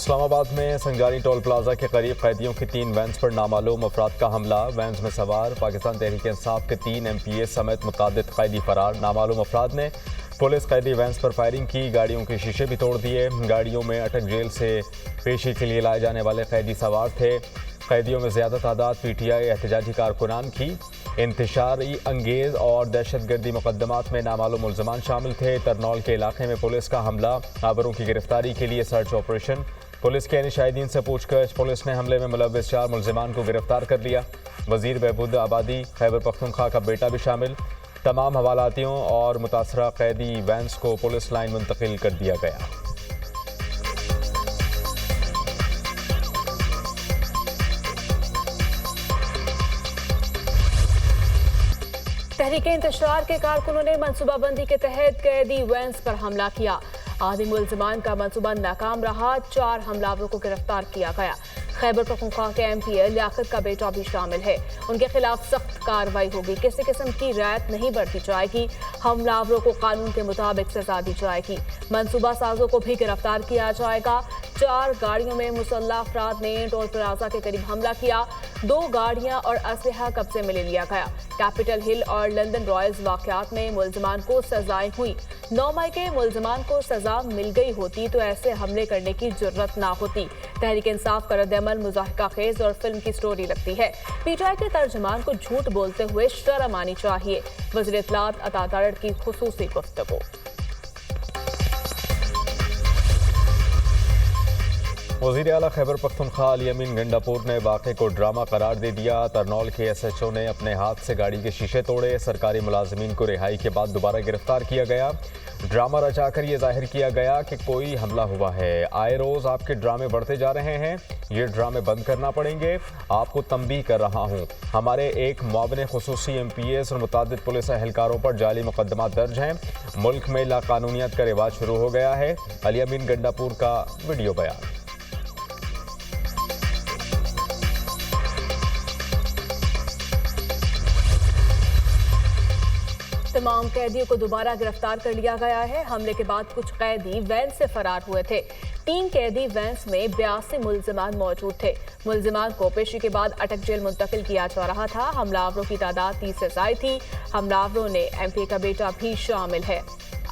इस्लामाबाद में Sanjari toll plaza के करीब कैदियों की 3 वैन्स पर नामालूम अफराद का हमला। वैन्स में सवार पाकिस्तान तहरीक इंसाफ के 3 MPA समेत मुतअद्दिद कैदी फरार। नामालूम अफराद ने पुलिस कैदी वैन्स पर फायरिंग की, गाड़ियों के शीशे भी तोड़ दिए। गाड़ियों में अटक जेल से पेशी के लिए लाए जाने वाले कैदी सवार थे। कैदियों में ज़्यादा तादाद PTI एहतजाजी कारकुनान की। इंतशारी अंगेज और दहशतगर्दी मुकदमात में नामालूम मुल्ज़मान शामिल थे। तरनौल के इलाके में पुलिस का हमला, आबरों की गिरफ्तारी के लिए सर्च ऑपरेशन। पुलिस के शाहिदीन से पूछताछ, पुलिस ने हमले में मुलव्विस 4 मुल्ज़मान को गिरफ्तार कर लिया। वज़ीर बहबूद आबादी खैबर पख्तूनख्वा का बेटा भी शामिल। तमाम हवालातियों और मुतासरा कैदी वैन्स को पुलिस लाइन मुंतकिल कर दिया गया। तहरीक इंतशार के कारकुनों ने मनसूबाबंदी के तहत कैदी वैन्स पर हमला किया। आधे मुल्ज़मान का मनसूबा नाकाम रहा। 4 हमलावरों को गिरफ्तार किया गया। खैबर पख्तूनख्वा के MPA लियाकत का बेटा भी शामिल है। उनके खिलाफ सख्त कार्रवाई होगी। किसी किस्म की रियायत नहीं बरती जाएगी। हमलावरों को कानून के मुताबिक सजा दी जाएगी। मनसूबा साजों को भी गिरफ्तार किया जाएगा। 4 गाड़ियों में मुसल्लह अफराद ने टोल प्लाजा के करीब हमला किया। 2 गाड़ियां और असलहा कब्जे में ले लिया गया। कैपिटल हिल और लंदन रॉयल्स वाकयात में मुल्ज़मान को सजाएं हुई। 9 मई के मुल्ज़मान को सजा मिल गई होती तो ऐसे हमले करने की जरूरत ना होती। तहरीक इंसाफ का रद्द-ए-अमल मुज़ाहिका खेज और फिल्म की स्टोरी लगती है। PTI के तर्जुमान को झूठ बोलते हुए शर्म आनी चाहिए। वज़ीर इत्तलात अता तारड़ की खुसूसी गुफ्तगू। वज़ीर आला खैबर पख्तूनख्वा अली अमीन गंडापुर ने वाक़े को ड्रामा करार दे दिया। तरनौल के SHO ने अपने हाथ से गाड़ी के शीशे तोड़े। सरकारी मुलाजिमीन को रिहाई के बाद दोबारा गिरफ्तार किया गया। ड्रामा रचाकर ये जाहिर किया गया कि कोई हमला हुआ है। आए रोज़ आपके ड्रामे बढ़ते जा रहे हैं, ये ड्रामे बंद करना पड़ेंगे। आपको तंबीह कर रहा हूँ, हमारे एक मुआविन खुसूसी MPAs और मुतअद्दिद पुलिस एहलकारों पर जाली मुकदमा दर्ज हैं। मुल्क में लाकानूनियत का रिवाज शुरू हो गया है। अली अमीन गंडापुर का वीडियो बयान। तमाम कैदियों को दोबारा गिरफ्तार कर लिया गया है। हमले के बाद कुछ कैदी वैन से फरार हुए थे। 3 कैदी वैन्स में 82 मुल्ज़मान मौजूद थे। मुल्ज़मान को पेशी के बाद अटक जेल मुंतकिल किया जा रहा था। हमलावरों की तादाद 30 से ज़ायद थी। हमलावरों ने MPA का बेटा भी शामिल है।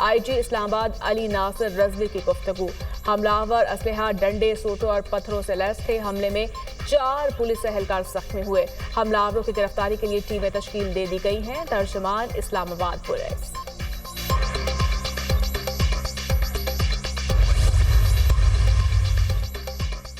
IG इस्लामाबाद अली नासिर रजवी की गुफ्तगू। हमलावर असलहा, डंडे, सोटों और पत्थरों से लैस थे। हमले में 4 पुलिस एहलकार जख्मी हुए। हमलावरों की गिरफ्तारी के लिए टीमें तश्कील दे दी गई हैं। तर्जुमान इस्लामाबाद पुलिस।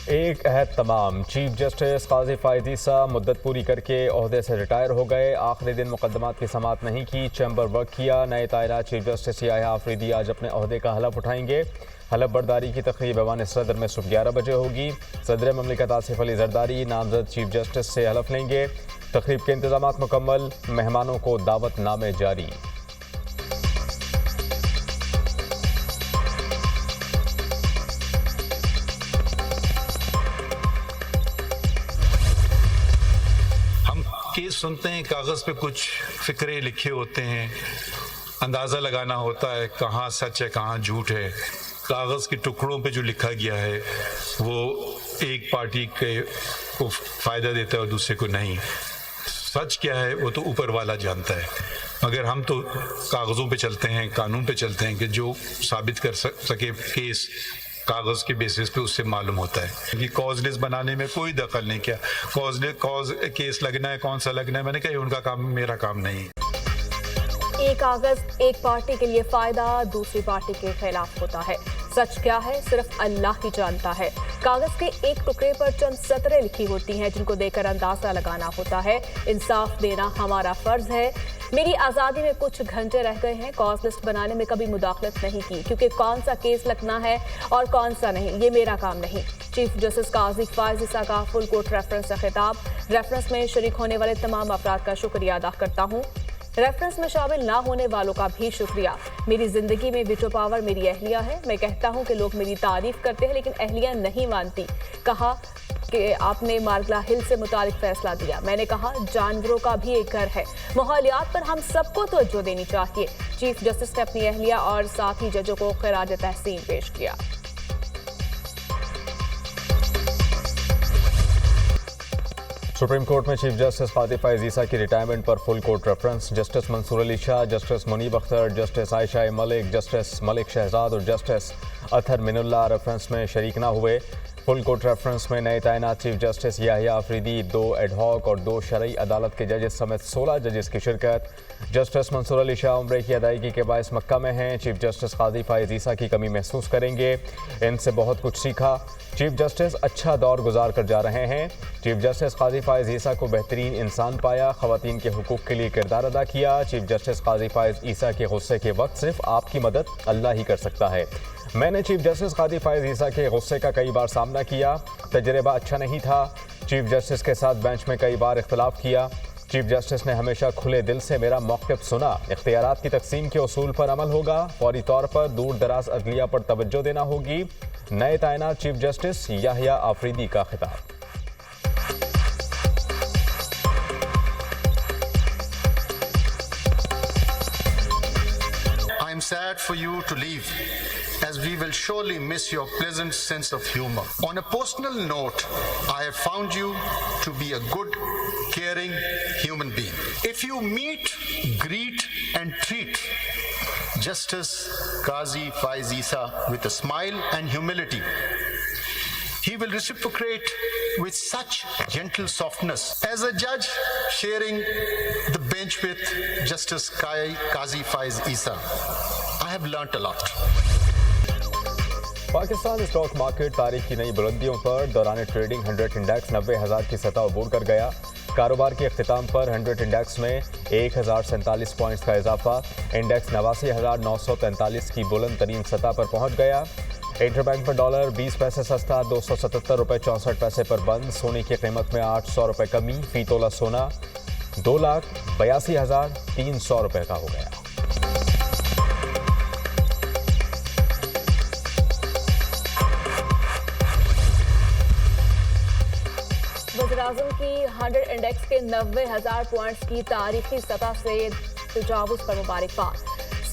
एक अहद तमाम, चीफ जस्टिस काजी फ़ायज़ ईसा मुद्दत पूरी करके ओहदे से रिटायर हो गए। आखिरी दिन मुकदमात की समाअत नहीं की, चैम्बर वर्क किया। नए तैनात चीफ जस्टिस याह्या आफरीदी आज अपने ओहदे का हलफ उठाएंगे। हलफ बर्दारी की तकरीब ऐवान सदर में सुबह 11 बजे होगी। सदर ममलिकत आसिफ अली जरदारी नामजद चीफ जस्टिस से हलफ लेंगे। तकरीब के इंतजामात मुकम्मल, मेहमानों को दावतनामे जारी। केस सुनते हैं, कागज़ पे कुछ फ़िक्रे लिखे होते हैं, अंदाज़ा लगाना होता है कहाँ सच है कहाँ झूठ है। कागज़ के टुकड़ों पे जो लिखा गया है वो एक पार्टी को फ़ायदा देता है और दूसरे को नहीं। सच क्या है वो तो ऊपर वाला जानता है, मगर हम तो कागज़ों पे चलते हैं, कानून पे चलते हैं कि जो साबित कर सके केस कागज़ के बेसिस पे उससे मालूम होता है कि कॉज लिस्ट बनाने में कोई दखल नहीं किया। कॉज केस लगना है, कौन सा लगना है, मैंने कहा उनका काम, मेरा काम नहीं। एक कागज एक पार्टी के लिए फायदा दूसरी पार्टी के खिलाफ होता है। सच क्या है सिर्फ अल्लाह ही जानता है। कागज के एक टुकड़े पर चंद सतरें लिखी होती हैं जिनको देखकर अंदाजा लगाना होता है। इंसाफ देना हमारा फर्ज है। मेरी आज़ादी में कुछ घंटे रह गए हैं। कॉज लिस्ट बनाने में कभी मुदाखलत नहीं की, क्योंकि कौन सा केस लगना है और कौन सा नहीं ये मेरा काम नहीं। चीफ जस्टिस काजी फ़ायज़ ईसा का फुल कोर्ट रेफरेंस से खिताब। रेफरेंस में शरीक होने वाले तमाम अफराद का शुक्रिया अदा करता हूँ। रेफरेंस में शामिल ना होने वालों का भी शुक्रिया। मेरी जिंदगी में वीटो पावर मेरी अहलिया है। मैं कहता हूँ कि लोग मेरी तारीफ करते हैं लेकिन अहलिया नहीं मानती। कहा कि आपने मार्गला हिल से मुतालिक फैसला दिया। मैंने कहा जानवरों का भी एक घर है। माहौलियात पर हम सबको तवज्जो देनी चाहिए। चीफ जस्टिस ने अपनी अहलिया और साथी जजों को खिराज तहसीन पेश किया। सुप्रीम कोर्ट में चीफ जस्टिस कादी फैज़ ईसा की रिटायरमेंट पर full court reference. Justice Mansoor Ali Shah, justice Munib Akhtar, justice Ayesha Malik, justice Malik Shahzad और जस्टिस अतहर मिनुल्लाह रेफरेंस में शरीक ना हुए। फुल कोर्ट रेफरेंस में नए तैनात chief justice Yahya Afridi, 2 ad hoc और 2 शरई अदालत के जजेस समेत 16 जजेस की शिरकत। जस्टिस मंसूर अली शाह उम्रे की अदायगी के बायस मक्का में हैं। चीफ जस्टिस कादी फैज़ ईसा की कमी महसूस करेंगे, इनसे बहुत कुछ सीखा। चीफ जस्टिस अच्छा दौर गुजार कर जा रहे हैं। चीफ जस्टिस कादी फैज़ ईसा को बेहतरीन इंसान पाया, ख़वातीन के हुकूक के लिए किरदार अदा किया। चीफ जस्टिस कादी फैज़ ईसा के गुस्से के वक्त सिर्फ आपकी मदद अल्लाह ही कर सकता है। मैंने चीफ जस्टिस कादी फैज़ ईसा के गुस्से का कई बार सामना किया, तजर्बा अच्छा नहीं था। चीफ जस्टिस के साथ बेंच में कई बार इख्तलाफ किया। चीफ जस्टिस ने हमेशा खुले दिल से मेरा मौक़िफ़ सुना। इख्तियारात की तकसीम के उसूल पर अमल होगा, फौरी तौर पर दूर दराज अदलिया पर तवज्जो देना होगी। नए तैनात चीफ जस्टिस याहिया अफरीदी का खिताब। I'm sad for you to leave, as we will surely miss your pleasant sense of humor. On a personal note, I have found you to be a good, caring human being. If you meet, greet and treat Justice Qazi Faiz Issa with a smile and humility, he will reciprocate with such gentle softness. As a judge sharing the bench with Justice Qazi Faiz Issa, I have learnt a lot. Pakistan stock market तारीख की नई बुलंदियों पर। दौरान trading 100 index 90,000 की सतह अबूर कर गया। कारोबार के अख्तिताम पर 100 इंडेक्स में 1047 पॉइंट्स का इजाफा। इंडेक्स 89,943 की बुलंद तरीन सतह पर पहुंच गया। इंटरबैंक पर डॉलर 20 पैसे सस्ता, 277 रुपये 64 पैसे पर बंद। सोने की कीमत में 800 रुपये कमी। फी तोला सोना 2,82,300 रुपये का हो गया। वज़ीर-ए-आज़म की 100 इंडेक्स के 90,000 पॉइंट्स की तारीखी सतह से तजावुज़ पर मुबारकबाद।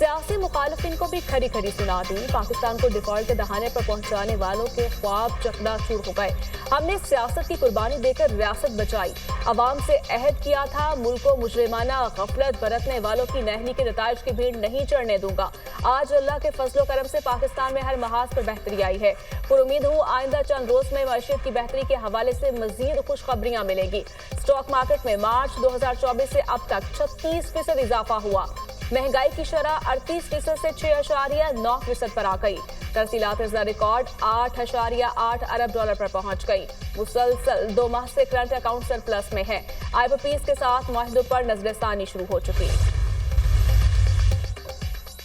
सियासी मुखालिफिन को भी खरी खरी सुना दी। पाकिस्तान को डिफॉल्ट के दहाने पर पहुंचाने वालों के ख्वाब चकनाचूर हो गए। हमने सियासत की कुर्बानी देकर रियासत बचाई, अवाम से अहद किया था मुल्क को मुजरिमाना गफलत बरतने वालों की नहनी के नताइज की भीड़ नहीं चढ़ने दूंगा। आज अल्लाह के फजलो करम से पाकिस्तान में हर महाज पर बेहतरी आई है। पुरुमीद हूँ आइंदा चंद रोज में मईशत की बेहतरी के हवाले से मजीद खुशखबरियां मिलेगी। स्टॉक मार्केट में मार्च 2024 से अब तक 36% इजाफा हुआ। महंगाई की शरह 38% से 6.9% पर आ गई। तरसीलात रिकॉर्ड 8.8 अरब डॉलर पर पहुंच गई। मुसलसल 2 माह से करंट अकाउंट सरप्लस में है। IPPs के साथ मुआहदों पर नजरसानी शुरू हो चुकी है।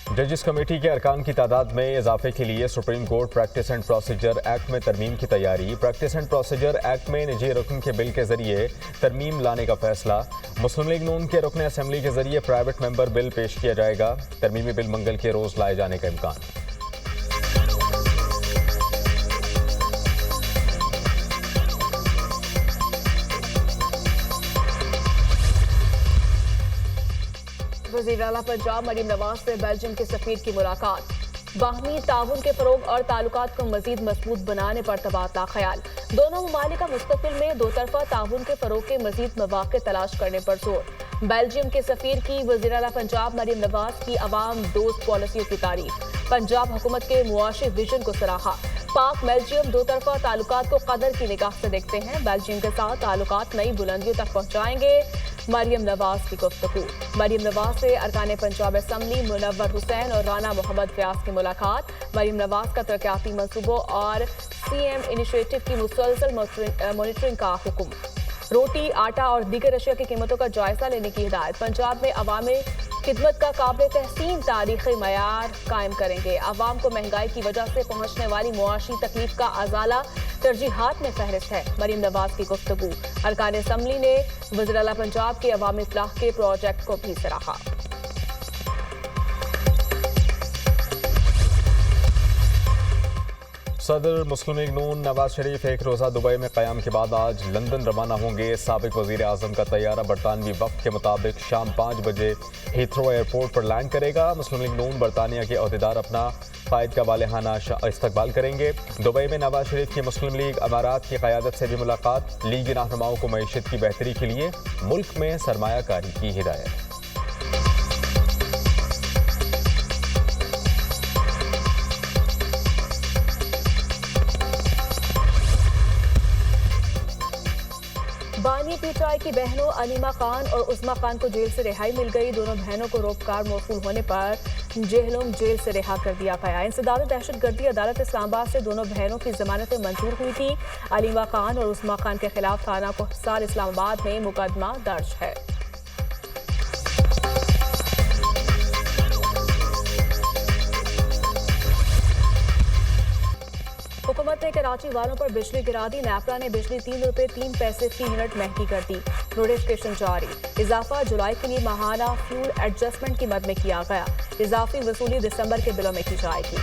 जजिस कमेटी के अरकान की तादाद में इजाफे के लिए supreme court practice and procedure act में तरमीम की तैयारी। प्रैक्टिस एंड प्रोसीजर एक्ट में निजी रुकन के बिल के जरिए तरमीम लाने का फैसला। मुस्लिम लीग नून के रुकन असम्बली के जरिए प्राइवेट मेंबर बिल पेश किया जाएगा। तरमीमी बिल मंगल के रोज लाए जाने का इम्कान। वज़ीर आला पंजाब मरीम नवाज से बेल्जियम के सफीर की मुलाकात। बाहमी ताउन के फरोग और ताल्लुकात को मजीद मजबूत बनाने पर तबादला ख्याल। दोनों ममालिक का मुस्तकबिल में दो तरफा ताउन के फरोग के मजीद मौक़े तलाश करने पर जोर। बेल्जियम के सफीर की वज़ीर आला पंजाब मरीम नवाज की अवाम दोस्त पॉलिसियों की तारीफ। पंजाब हुकूमत के मुआशी विजन को सराहा। पाक बेल्जियम दो तरफा ताल्लुकात को कदर की निगाह से देखते हैं। बेल्जियम के साथ ताल्लुकात नई बुलंदियों तक पहुंचाएंगे। मरियम नवाज की गुफ्तगू। मरियम नवाज से अरकान पंजाब असम्बली मुनव्वर हुसैन और राना मोहम्मद व्यास की मुलाकात। मरियम नवाज का तरक्याती मंसूबों और CM इनिशिएटिव की मुसलसल मॉनिटरिंग का हुक्म। रोटी, आटा और दीगर अशिया की कीमतों का जायजा लेने की हिदायत। पंजाब में अवामी खिदमत का काबिल तहसीन तारीखी मयार कायम करेंगे। अवाम को महंगाई की वजह से पहुंचने वाली मुआशी तकलीफ का अजाला तरजीहात में फहरिस्त है। मरीम नवाज की गुफ्तगू। अरकान असम्बली ने वज़ीर आला पंजाब के अवामी फलाह के प्रोजेक्ट को भी सराहा। सदर मुस्लिम लीग नून नवाज शरीफ एक रोज़ा दुबई में क़याम के बाद आज लंदन रवाना होंगे। साबिक वज़ीर आज़म का तैयारा बरतानवी वक्त के मुताबिक शाम 5 बजे हीथ्रो एयरपोर्ट पर लैंड करेगा। मुस्लिम लीग नून बरतानिया के अहदेदार अपना क़ायद का वालेहाना इस्तकबाल करेंगे। दुबई में नवाज शरीफ की मुस्लिम लीग अमारात की क़यादत से भी मुलाकात। लीगी रहनुमाओं को मईशत की बेहतरी के लिए मुल्क में सरमायाकारी की हिदायत। बानी पीटीआई की बहनों अनीमा खान और उस्मा खान को जेल से रिहाई मिल गई। दोनों बहनों को रोपकार मौसूल होने पर जेहलम जेल से रिहा कर दिया गया। इंसदाद दहशतगर्दी अदालत इस्लामाबाद से दोनों बहनों की जमानतें मंजूर हुई थी। अनीमा खान और उस्मा खान के खिलाफ थाना कोहसार इस्लामाबाद में मुकदमा दर्ज है। हुकूमत ने कराची वालों पर बिजली गिरा दी। नेपरा ने बिजली 3 रुपये 3 पैसे फी यूनिट महंगी कर दी। नोटिफिकेशन जारी। इजाफा जुलाई के लिए माहाना फ्यूल एडजस्टमेंट की मद में किया गया। इजाफी वसूली दिसंबर के बिलों में की जाएगी।